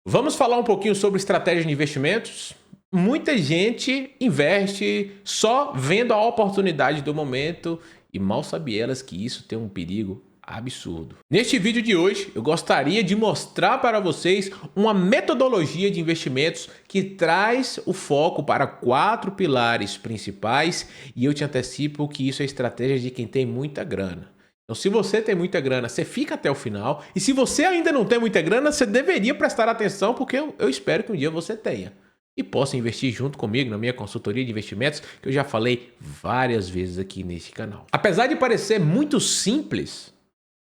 Vamos falar um pouquinho sobre estratégia de investimentos? Muita gente investe só vendo a oportunidade do momento e mal sabe elas que isso tem um perigo absurdo. Neste vídeo de hoje, eu gostaria de mostrar para vocês uma metodologia de investimentos que traz o foco para 4 pilares principais e eu te antecipo que isso é estratégia de quem tem muita grana. Então, se você tem muita grana, você fica até o final. E se você ainda não tem muita grana, você deveria prestar atenção, porque eu espero que um dia você tenha. E possa investir junto comigo na minha consultoria de investimentos, que eu já falei várias vezes aqui neste canal. Apesar de parecer muito simples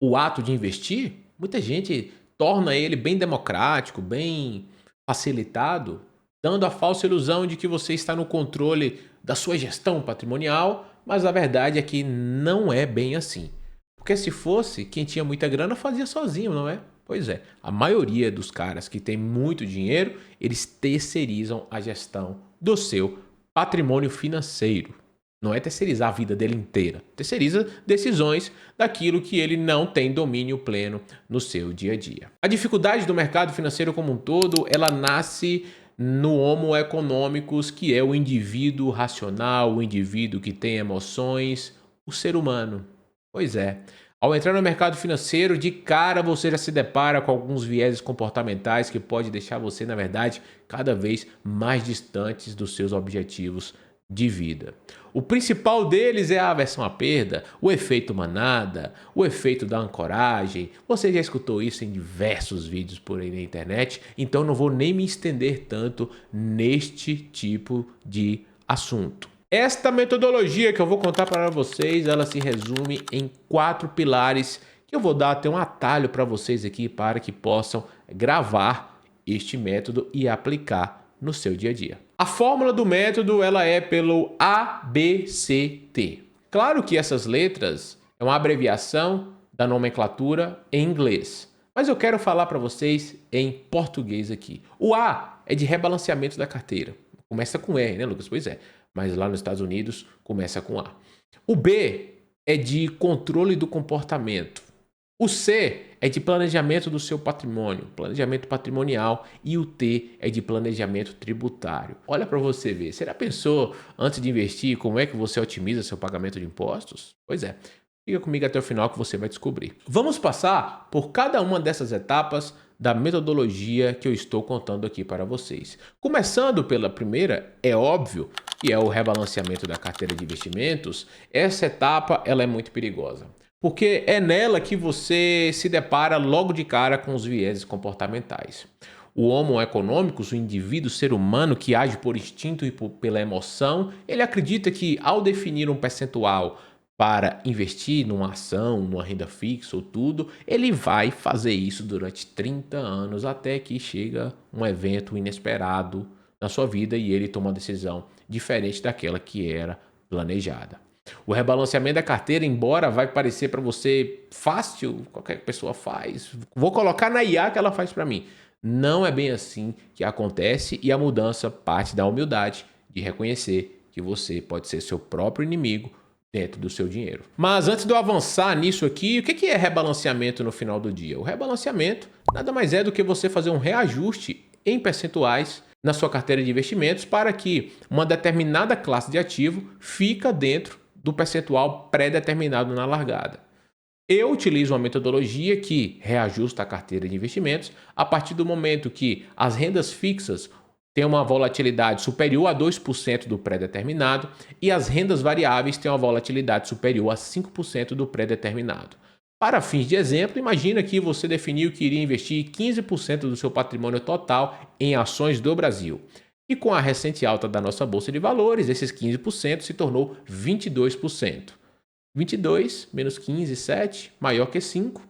o ato de investir, muita gente torna ele bem democrático, bem facilitado, dando a falsa ilusão de que você está no controle da sua gestão patrimonial, mas a verdade é que não é bem assim. Porque se fosse, quem tinha muita grana fazia sozinho, não é? Pois é, a maioria dos caras que tem muito dinheiro, eles terceirizam a gestão do seu patrimônio financeiro. Não é terceirizar a vida dele inteira. Terceiriza decisões daquilo que ele não tem domínio pleno no seu dia a dia. A dificuldade do mercado financeiro como um todo, ela nasce no Homo economicus, que é o indivíduo racional, o indivíduo que tem emoções, o ser humano. Pois é. Ao entrar no mercado financeiro, de cara você já se depara com alguns vieses comportamentais que pode deixar você, na verdade, cada vez mais distantes dos seus objetivos de vida. O principal deles é a aversão à perda, o efeito manada, o efeito da ancoragem. Você já escutou isso em diversos vídeos por aí na internet, então não vou nem me estender tanto neste tipo de assunto. Esta metodologia que eu vou contar para vocês, ela se resume em 4 pilares que eu vou dar até um atalho para vocês aqui para que possam gravar este método e aplicar no seu dia a dia. A fórmula do método ela é pelo ABCT. Claro que essas letras é uma abreviação da nomenclatura em inglês, mas eu quero falar para vocês em português aqui. O A é de rebalanceamento da carteira. Começa com R, né, Lucas? Pois é. Mas lá nos Estados Unidos começa com A. O B é de controle do comportamento. O C é de planejamento do seu patrimônio, planejamento patrimonial. E o T é de planejamento tributário. Olha para você ver. Você já pensou, antes de investir, como é que você otimiza seu pagamento de impostos? Pois é. Fica comigo até o final que você vai descobrir. Vamos passar por cada uma dessas etapas da metodologia que eu estou contando aqui para vocês. Começando pela primeira, é óbvio, que é o rebalanceamento da carteira de investimentos. Essa etapa ela é muito perigosa, porque é nela que você se depara logo de cara com os vieses comportamentais. O Homo economicus, o indivíduo, o ser humano que age por instinto e pela emoção, ele acredita que ao definir um percentual para investir numa ação, numa renda fixa ou tudo, ele vai fazer isso durante 30 anos até que chega um evento inesperado na sua vida e ele toma uma decisão diferente daquela que era planejada. O rebalanceamento da carteira, embora vai parecer para você fácil, qualquer pessoa faz, vou colocar na IA que ela faz para mim. Não é bem assim que acontece e a mudança parte da humildade de reconhecer que você pode ser seu próprio inimigo dentro do seu dinheiro. Mas antes de eu avançar nisso aqui, o que é rebalanceamento no final do dia? O rebalanceamento nada mais é do que você fazer um reajuste em percentuais na sua carteira de investimentos para que uma determinada classe de ativo fica dentro do percentual pré-determinado na largada. Eu utilizo uma metodologia que reajusta a carteira de investimentos a partir do momento que as rendas fixas tem uma volatilidade superior a 2% do pré-determinado e as rendas variáveis têm uma volatilidade superior a 5% do pré-determinado. Para fins de exemplo, imagina que você definiu que iria investir 15% do seu patrimônio total em ações do Brasil. E com a recente alta da nossa Bolsa de Valores, esses 15% se tornou 22%. 22 menos 15, 7, maior que 5.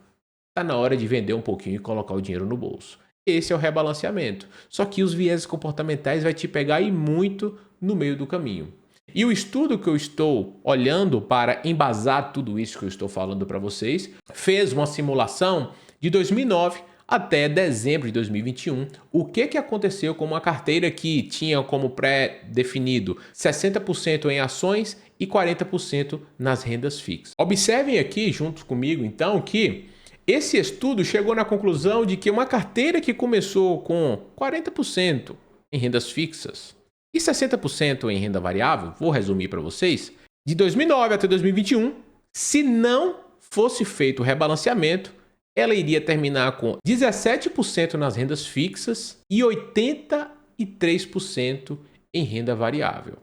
Está na hora de vender um pouquinho e colocar o dinheiro no bolso. Esse é o rebalanceamento. Só que os vieses comportamentais vai te pegar aí muito no meio do caminho. E o estudo que eu estou olhando para embasar tudo isso que eu estou falando para vocês, fez uma simulação de 2009 até dezembro de 2021. O que aconteceu com uma carteira que tinha como pré-definido 60% em ações e 40% nas rendas fixas. Observem aqui junto comigo então que Esse estudo chegou na conclusão de que uma carteira que começou com 40% em rendas fixas e 60% em renda variável, vou resumir para vocês, de 2009 até 2021, se não fosse feito o rebalanceamento, ela iria terminar com 17% nas rendas fixas e 83% em renda variável.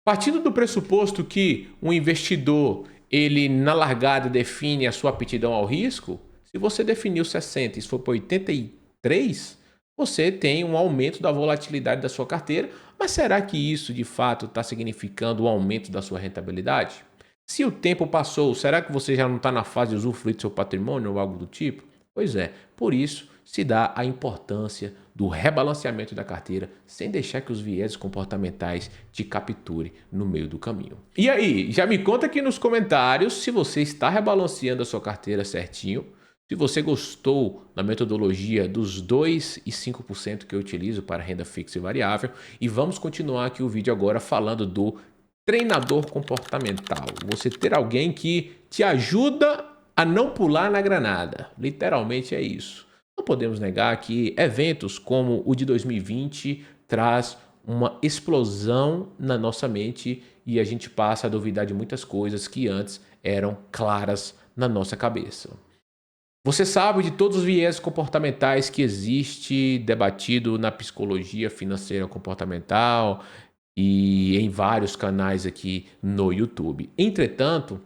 Partindo do pressuposto que um investidor, ele na largada define a sua aptidão ao risco, se você definiu 60 e isso for para 83, você tem um aumento da volatilidade da sua carteira, mas será que isso de fato está significando um aumento da sua rentabilidade? Se o tempo passou, será que você já não está na fase de usufruir do seu patrimônio ou algo do tipo? Pois é, por isso se dá a importância do rebalanceamento da carteira sem deixar que os vieses comportamentais te capturem no meio do caminho. E aí, já me conta aqui nos comentários se você está rebalanceando a sua carteira certinho, se você gostou da metodologia dos 2% e 5% que eu utilizo para renda fixa e variável, e vamos continuar aqui o vídeo agora falando do treinador comportamental. Você ter alguém que te ajuda a não pular na granada. Literalmente é isso. Não podemos negar que eventos como o de 2020 traz uma explosão na nossa mente e a gente passa a duvidar de muitas coisas que antes eram claras na nossa cabeça. Você sabe de todos os viés comportamentais que existe debatido na psicologia financeira comportamental e em vários canais aqui no YouTube. Entretanto,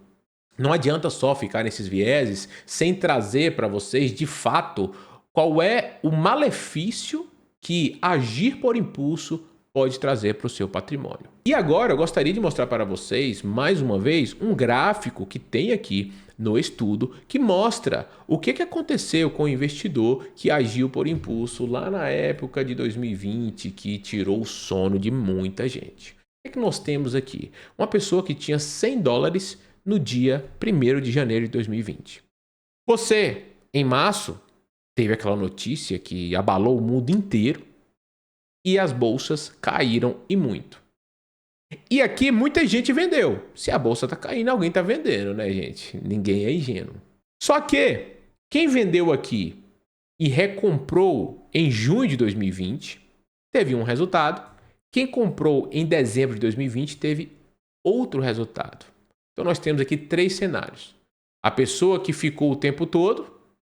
não adianta só ficar nesses vieses sem trazer para vocês, de fato, qual é o malefício que agir por impulso pode trazer para o seu patrimônio. E agora eu gostaria de mostrar para vocês, mais uma vez, um gráfico que tem aqui no estudo que mostra o que aconteceu com o investidor que agiu por impulso lá na época de 2020, que tirou o sono de muita gente. O que nós temos aqui? Uma pessoa que tinha $100 no dia 1º de janeiro de 2020. Você, em março, teve aquela notícia que abalou o mundo inteiro e as bolsas caíram e muito. E aqui muita gente vendeu. Se a bolsa está caindo, alguém está vendendo, né, gente? Ninguém é ingênuo. Só que quem vendeu aqui e recomprou em junho de 2020 teve um resultado. Quem comprou em dezembro de 2020 teve outro resultado. Então nós temos aqui 3 cenários. A pessoa que ficou o tempo todo,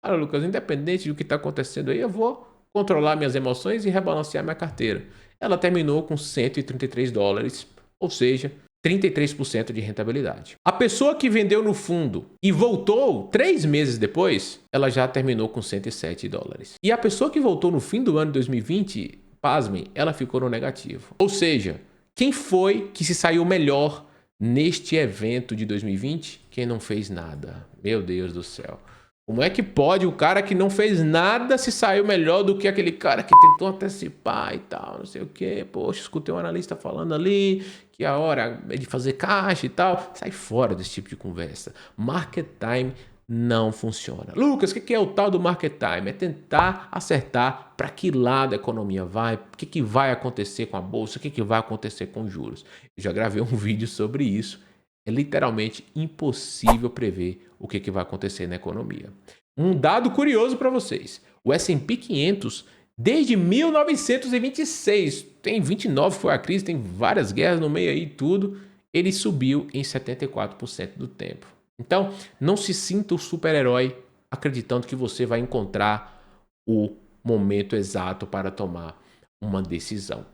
olha, Lucas, independente do que está acontecendo aí, eu vou controlar minhas emoções e rebalancear minha carteira. Ela terminou com $133, ou seja, 33% de rentabilidade. A pessoa que vendeu no fundo e voltou 3 meses depois, ela já terminou com $107. E a pessoa que voltou no fim do ano de 2020, pasmem, ela ficou no negativo. Ou seja, quem foi que se saiu melhor neste evento de 2020? Quem não fez nada. Meu Deus do céu. Como é que pode o cara que não fez nada se saiu melhor do que aquele cara que tentou antecipar e tal, não sei o quê? Poxa, escutei um analista falando ali que a hora é de fazer caixa e tal. Sai fora desse tipo de conversa. Market time não funciona. Lucas, o que é o tal do market time? É tentar acertar para que lado a economia vai, o que vai acontecer com a bolsa, o que vai acontecer com os juros. Eu já gravei um vídeo sobre isso. É literalmente impossível prever o que vai acontecer na economia. Um dado curioso para vocês. O S&P 500, desde 1926, tem 29, foi a crise, tem várias guerras no meio aí e tudo, ele subiu em 74% do tempo. Então, não se sinta o super-herói acreditando que você vai encontrar o momento exato para tomar uma decisão.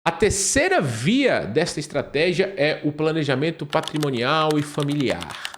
A terceira via dessa estratégia é o planejamento patrimonial e familiar.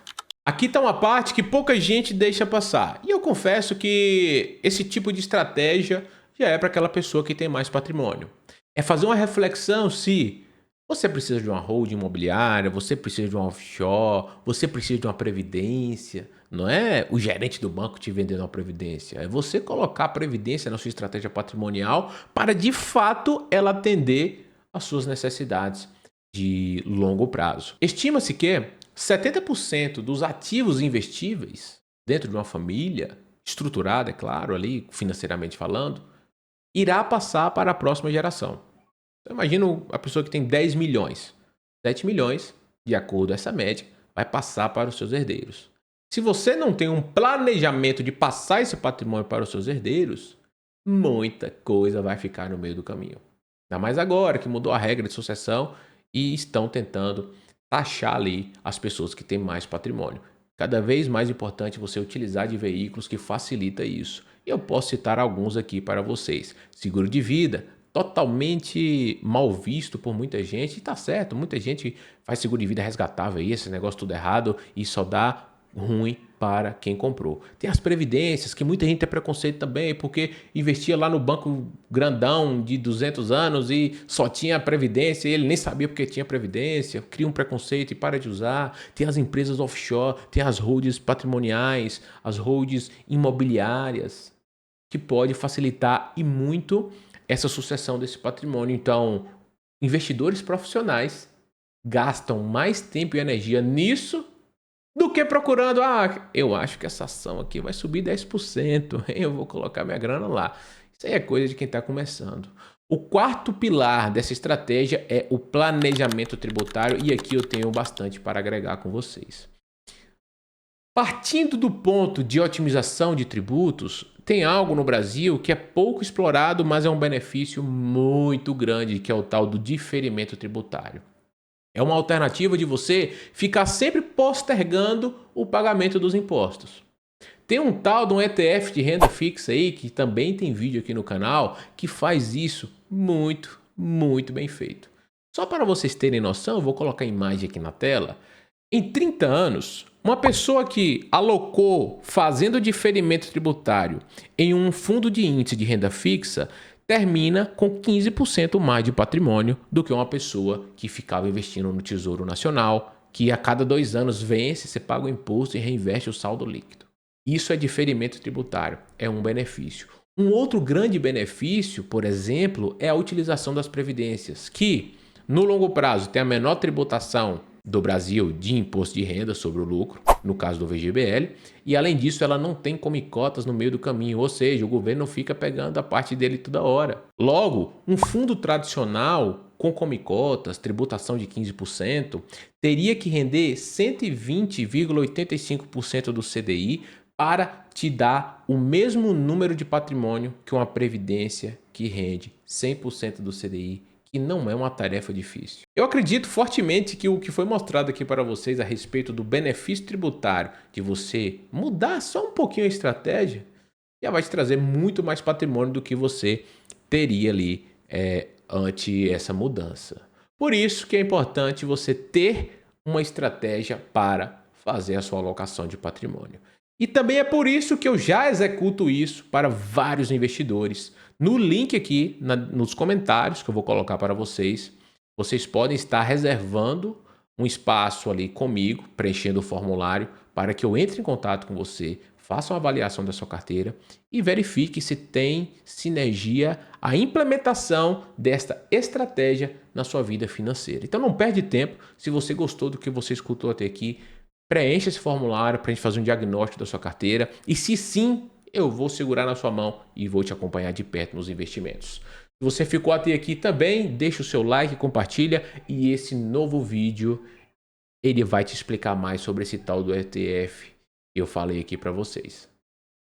Aqui está uma parte que pouca gente deixa passar. E eu confesso que esse tipo de estratégia já é para aquela pessoa que tem mais patrimônio. É fazer uma reflexão se você precisa de uma holding imobiliária, você precisa de um offshore, você precisa de uma previdência. Não é o gerente do banco te vendendo uma previdência. É você colocar a previdência na sua estratégia patrimonial para, de fato, ela atender às suas necessidades de longo prazo. Estima-se que 70% dos ativos investíveis dentro de uma família, estruturada, é claro, ali financeiramente falando, irá passar para a próxima geração. Então, imagina a pessoa que tem 10 milhões. 7 milhões, de acordo com essa média, vai passar para os seus herdeiros. Se você não tem um planejamento de passar esse patrimônio para os seus herdeiros, muita coisa vai ficar no meio do caminho. Ainda mais agora que mudou a regra de sucessão e estão tentando taxar ali as pessoas que têm mais patrimônio. Cada vez mais importante você utilizar de veículos que facilita isso. E eu posso citar alguns aqui para vocês. Seguro de vida, totalmente mal visto por muita gente. E tá certo, muita gente faz seguro de vida resgatável aí, esse negócio tudo errado e só dá ruim para quem comprou. Tem as previdências, que muita gente tem preconceito também, porque investia lá no banco grandão de 200 anos e só tinha previdência, e ele nem sabia porque tinha previdência, cria um preconceito e para de usar. Tem as empresas offshore, tem as holdings patrimoniais, as holdings imobiliárias, que pode facilitar e muito essa sucessão desse patrimônio. Então, investidores profissionais gastam mais tempo e energia nisso do que procurando, eu acho que essa ação aqui vai subir 10%, eu vou colocar minha grana lá. Isso aí é coisa de quem está começando. O quarto pilar dessa estratégia é o planejamento tributário, e aqui eu tenho bastante para agregar com vocês. Partindo do ponto de otimização de tributos, tem algo no Brasil que é pouco explorado, mas é um benefício muito grande, que é o tal do diferimento tributário. É uma alternativa de você ficar sempre postergando o pagamento dos impostos. Tem um tal de um ETF de renda fixa aí, que também tem vídeo aqui no canal, que faz isso muito, muito bem feito. Só para vocês terem noção, eu vou colocar a imagem aqui na tela. Em 30 anos, uma pessoa que alocou fazendo diferimento tributário em um fundo de índice de renda fixa termina com 15% mais de patrimônio do que uma pessoa que ficava investindo no Tesouro Nacional, que a cada 2 anos vence, você paga o imposto e reinveste o saldo líquido. Isso é diferimento tributário, é um benefício. Um outro grande benefício, por exemplo, é a utilização das previdências, que no longo prazo tem a menor tributação do Brasil de imposto de renda sobre o lucro, no caso do VGBL, e além disso ela não tem come-cotas no meio do caminho, ou seja, o governo não fica pegando a parte dele toda hora. Logo, um fundo tradicional com come-cotas, tributação de 15%, teria que render 120,85% do CDI para te dar o mesmo número de patrimônio que uma previdência que rende 100% do CDI, e não é uma tarefa difícil. Eu acredito fortemente que o que foi mostrado aqui para vocês a respeito do benefício tributário de você mudar só um pouquinho a estratégia já vai te trazer muito mais patrimônio do que você teria ali ante essa mudança. Por isso que é importante você ter uma estratégia para fazer a sua alocação de patrimônio. E também é por isso que eu já executo isso para vários investidores. No link aqui, nos comentários que eu vou colocar para vocês, vocês podem estar reservando um espaço ali comigo, preenchendo o formulário, para que eu entre em contato com você, faça uma avaliação da sua carteira e verifique se tem sinergia a implementação desta estratégia na sua vida financeira. Então não perde tempo. Se você gostou do que você escutou até aqui, preencha esse formulário para a gente fazer um diagnóstico da sua carteira. E se sim, eu vou segurar na sua mão e vou te acompanhar de perto nos investimentos. Se você ficou até aqui também, deixa o seu like, compartilha. E esse novo vídeo, ele vai te explicar mais sobre esse tal do ETF que eu falei aqui para vocês.